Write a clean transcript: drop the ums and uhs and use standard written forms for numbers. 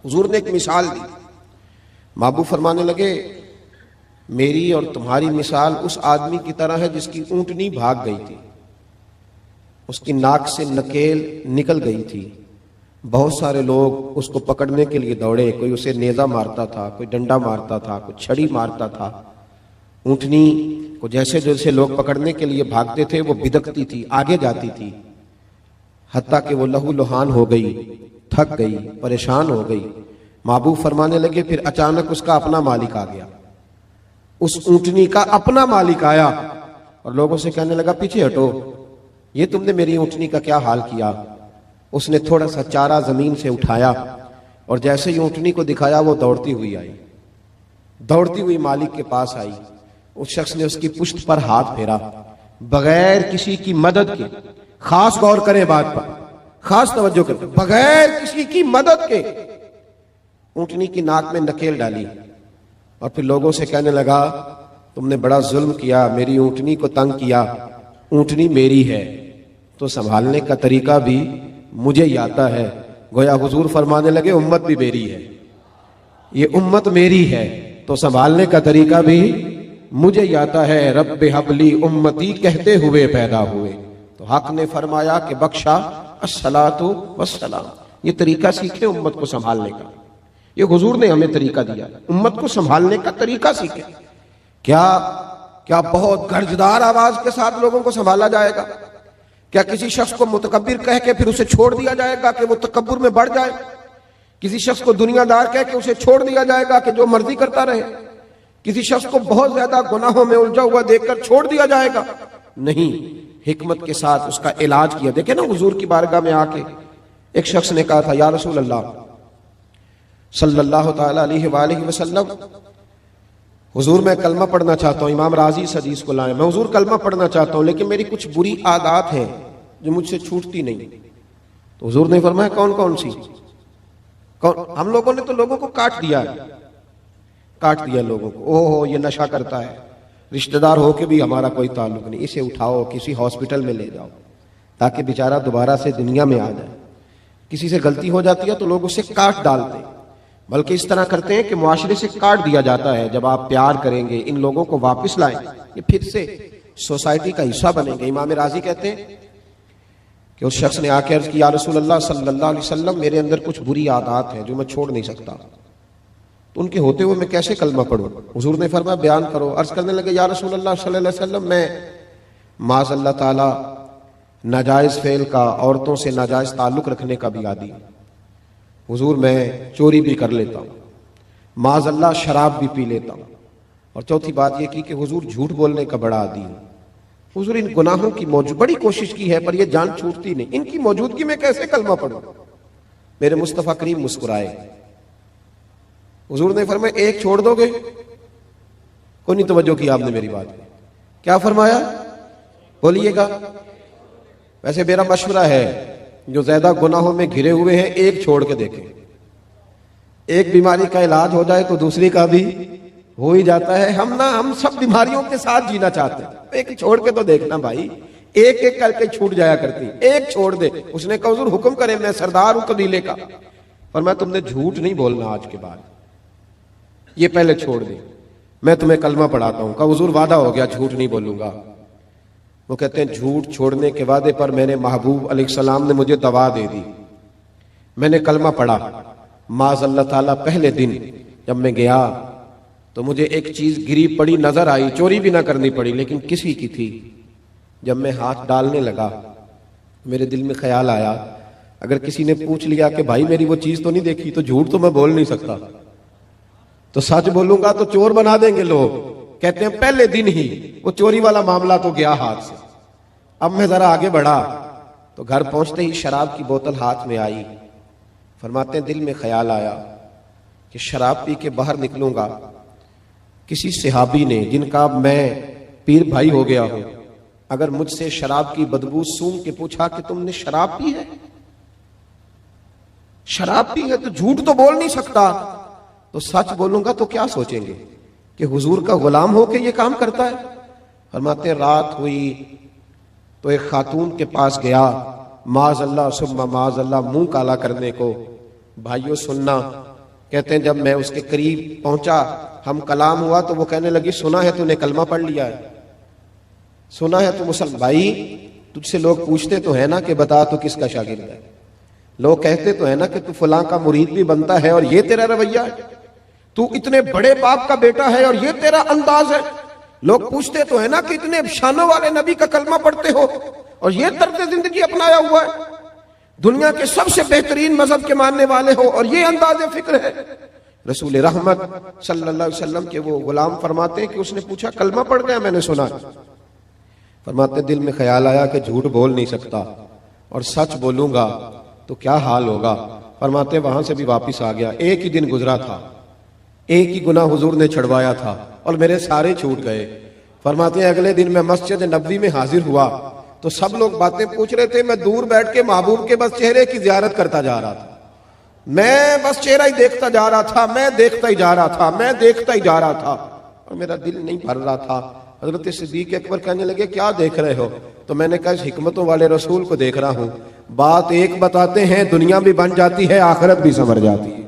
حضور نے ایک مثال دی. محبوب فرمانے لگے میری اور تمہاری مثال اس آدمی کی طرح ہے جس کی اونٹنی بھاگ گئی تھی, اس کی ناک سے نکیل نکل گئی تھی, بہت سارے لوگ اس کو پکڑنے کے لیے دوڑے, کوئی اسے نیزہ مارتا تھا, کوئی ڈنڈا مارتا تھا, کوئی چھڑی مارتا تھا. اونٹنی کو جیسے جیسے لوگ پکڑنے کے لیے بھاگتے تھے وہ بدکتی تھی, آگے جاتی تھی, حتیٰ کہ وہ لہو لہان ہو گئی, تھک گئی, پریشان ہو گئی. محبوب فرمانے لگے پھر اچانک اس کا اپنا مالک آ گیا, اس اونٹنی کا اپنا مالک آیا اور لوگوں سے کہنے لگا پیچھے ہٹو, یہ تم نے میری اونٹنی کا کیا حال کیا. اس نے تھوڑا سا چارہ زمین سے اٹھایا اور جیسے ہی اونٹنی کو دکھایا وہ دوڑتی ہوئی آئی, دوڑتی ہوئی مالک کے پاس آئی. اس شخص نے اس کی پشت پر ہاتھ پھیرا بغیر کسی کی مدد کے. خاص غور کریں بات پر, خاص توجہ کریں, بغیر کسی کی مدد کے اونٹنی کی ناک میں نکیل ڈالی اور پھر لوگوں سے کہنے لگا تم نے بڑا ظلم کیا, میری اونٹنی کو تنگ کیا, اونٹنی میری ہے تو سنبھالنے کا طریقہ بھی مجھے ہی آتا ہے. گویا حضور فرمانے لگے امت بھی میری ہے, یہ امت میری ہے تو سنبھالنے کا طریقہ بھی مجھے ہی آتا ہے. رب حبلی امتی کہتے ہوئے پیدا ہوئے تو حق نے فرمایا کہ بخشا الصلاۃ والسلام. یہ طریقہ سیکھے امت کو سنبھالنے کا, یہ حضور نے ہمیں طریقہ دیا, امت کو سنبھالنے کا طریقہ سیکھے. کیا بہت گرجدار آواز کے ساتھ لوگوں کو سنبھالا جائے گا؟ کیا کسی شخص کو متکبر کہہ کے پھر اسے چھوڑ دیا جائے گا کہ وہ تکبر میں بڑھ جائے؟ کسی شخص کو دنیا دار کہہ کے اسے چھوڑ دیا جائے گا کہ جو مرضی کرتا رہے؟ کسی شخص کو بہت زیادہ گناہوں میں الجھا ہوا دیکھ کر چھوڑ دیا جائے گا؟ نہیں, حکمت کے ساتھ اس کا علاج کیا. دیکھیں نا حضور کی بارگاہ میں آ کے ایک شخص نے کہا تھا یا رسول اللہ صلی اللہ تعالی علیہ وآلہ وسلم, حضور میں کلمہ پڑھنا چاہتا ہوں, امام راضی اس حدیث کو لائیں, میں حضور کلمہ پڑھنا چاہتا ہوں لیکن میری کچھ بری عادات ہیں جو مجھ سے چھوٹتی نہیں. تو حضور نے فرمایا کون کون سی؟ ہم لوگوں نے تو لوگوں کو کاٹ دیا لوگوں کو, اوہ یہ نشہ کرتا ہے, رشتہ دار ہو کے بھی ہمارا کوئی تعلق نہیں, اسے اٹھاؤ کسی ہاسپٹل میں لے جاؤ تاکہ بیچارہ دوبارہ سے دنیا میں آ جائے. کسی سے غلطی ہو جاتی ہے تو لوگ اسے کاٹ ڈالتے ہیں, بلکہ اس طرح کرتے ہیں کہ معاشرے سے کاٹ دیا جاتا ہے. جب آپ پیار کریں گے, ان لوگوں کو واپس لائیں, یہ پھر سے سوسائٹی کا حصہ بنیں گے. امام راضی کہتے ہیں کہ اس شخص نے آ کے عرض کی یا رسول اللہ صلی اللہ علیہ وسلم میرے اندر کچھ بری عادات ہیں جو میں چھوڑ نہیں سکتا, تو ان کے ہوتے ہوئے میں کیسے کلمہ پڑھوں؟ حضور نے فرمایا بیان کرو. عرض کرنے لگے یا رسول اللہ صلی اللہ علیہ وسلم میں معاذ اللہ تعالی ناجائز فعل کا, عورتوں سے ناجائز تعلق رکھنے کا بھی عادی. حضور میں چوری بھی کر لیتا ہوں, معاذ اللہ شراب بھی پی لیتا ہوں, اور چوتھی بات یہ کی کہ حضور جھوٹ بولنے کا بڑا عادی ہوں. حضور ان گناہوں کی بڑی کوشش کی ہے پر یہ جان چھوٹتی نہیں, ان کی موجودگی میں کیسے کلمہ پڑھوں؟ میرے مصطفیٰ کریم مسکرائے. حضور نے فرمایا ایک چھوڑ دو گے؟ کوئی نہیں توجہ کی آپ نے میری بات. کیا فرمایا بولیے گا؟ ویسے میرا مشورہ ہے جو زیادہ گناہوں میں گھرے ہوئے ہیں ایک چھوڑ کے دیکھیں. ایک بیماری کا علاج ہو جائے تو دوسری کا بھی ہو ہی جاتا ہے. ہم سب بیماریوں کے ساتھ جینا چاہتے ہیں, ایک چھوڑ کے تو دیکھنا بھائی, ایک ایک کر کے چھوٹ جایا کرتی, ایک چھوڑ دے. اس نے کہا حضور حکم کرے, میں سردار ہوں قبیلے کا. فرمایا تم نے جھوٹ نہیں بولنا آج کے بعد, یہ پہلے چھوڑ دے, میں تمہیں کلمہ پڑھاتا ہوں. کہا حضور وعدہ ہو گیا جھوٹ نہیں بولوں گا. وہ کہتے ہیں جھوٹ چھوڑنے کے وعدے پر میں نے محبوب علیہ السلام نے مجھے دوا دے دی, میں نے کلمہ پڑھا. معاذ اللہ تعالیٰ پہلے دن جب میں گیا تو مجھے ایک چیز گری پڑی نظر آئی, چوری بھی نہ کرنی پڑی لیکن کسی کی تھی. جب میں ہاتھ ڈالنے لگا میرے دل میں خیال آیا اگر کسی نے پوچھ لیا کہ بھائی میری وہ چیز تو نہیں دیکھی, تو جھوٹ تو میں بول نہیں سکتا, تو سچ بولوں گا تو چور بنا دیں گے لوگ. کہتے ہیں پہلے دن ہی وہ چوری والا معاملہ تو گیا ہاتھ سے. اب میں ذرا آگے بڑھا تو گھر پہنچتے ہی شراب کی بوتل ہاتھ میں آئی. فرماتے ہیں دل میں خیال آیا کہ شراب پی کے باہر نکلوں گا, کسی صحابی نے جن کا میں پیر بھائی ہو گیا ہوں اگر مجھ سے شراب کی بدبو سونگھ کے پوچھا کہ تم نے شراب پی ہے, شراب پی ہے, تو جھوٹ تو بول نہیں سکتا, تو سچ بولوں گا تو کیا سوچیں گے کہ حضور کا غلام ہو کے یہ کام کرتا ہے. فرماتے رات ہوئی تو ایک خاتون کے پاس گیا, معاذ اللہ ثم معاذ اللہ منہ کالا کرنے کو, بھائیوں سننا، کہتے ہیں جب میں اس کے قریب پہنچا، ہم کلام ہوا تو وہ کہنے لگی سنا ہے تو نے کلمہ پڑھ لیا ہے، سنا ہے تو مسلمان۔ بھائی تجھ سے لوگ پوچھتے تو ہے نا کہ بتا تو کس کا شاگرد ہے، لوگ کہتے تو ہے نا کہ تو فلاں کا مرید بھی بنتا ہے اور یہ تیرا رویہ ہے، تو اتنے بڑے باپ کا بیٹا ہے اور یہ تیرا انداز ہے، لوگ پوچھتے تو ہے نا کہ اتنے شانوں والے نبی کا کلمہ پڑھتے ہو اور یہ طرز زندگی اپنایا ہوا ہے، دنیا کے سب سے بہترین مذہب کے ماننے والے ہو اور یہ انداز فکر ہے۔ رسول رحمت صلی اللہ علیہ وسلم کے وہ غلام فرماتے ہیں کہ اس نے پوچھا کلمہ پڑھ گیا؟ میں نے سنا۔ فرماتے دل میں خیال آیا کہ جھوٹ بول نہیں سکتا اور سچ بولوں گا تو کیا حال ہوگا۔ فرماتے وہاں سے بھی واپس آ گیا، ایک ہی دن گزرا تھا، ایک ہی گناہ حضور نے چھڑوایا تھا اور میرے سارے چھوٹ گئے۔ فرماتے ہیں اگلے دن میں مسجد نبوی میں حاضر ہوا تو سب لوگ باتیں پوچھ رہے تھے، میں دور بیٹھ کے محبوب کے بس چہرے کی زیارت کرتا جا رہا تھا، میں بس چہرہ ہی دیکھتا جا رہا تھا، میں دیکھتا ہی جا رہا تھا، میں دیکھتا ہی جا رہا تھا اور میرا دل نہیں بھر رہا تھا۔ حضرت صدیق اکبر کہنے لگے کیا دیکھ رہے ہو؟ تو میں نے کہا اس حکمتوں والے رسول کو دیکھ رہا ہوں، بات ایک بتاتے ہیں، دنیا بھی بن جاتی ہے، آخرت بھی سنور جاتی ہے۔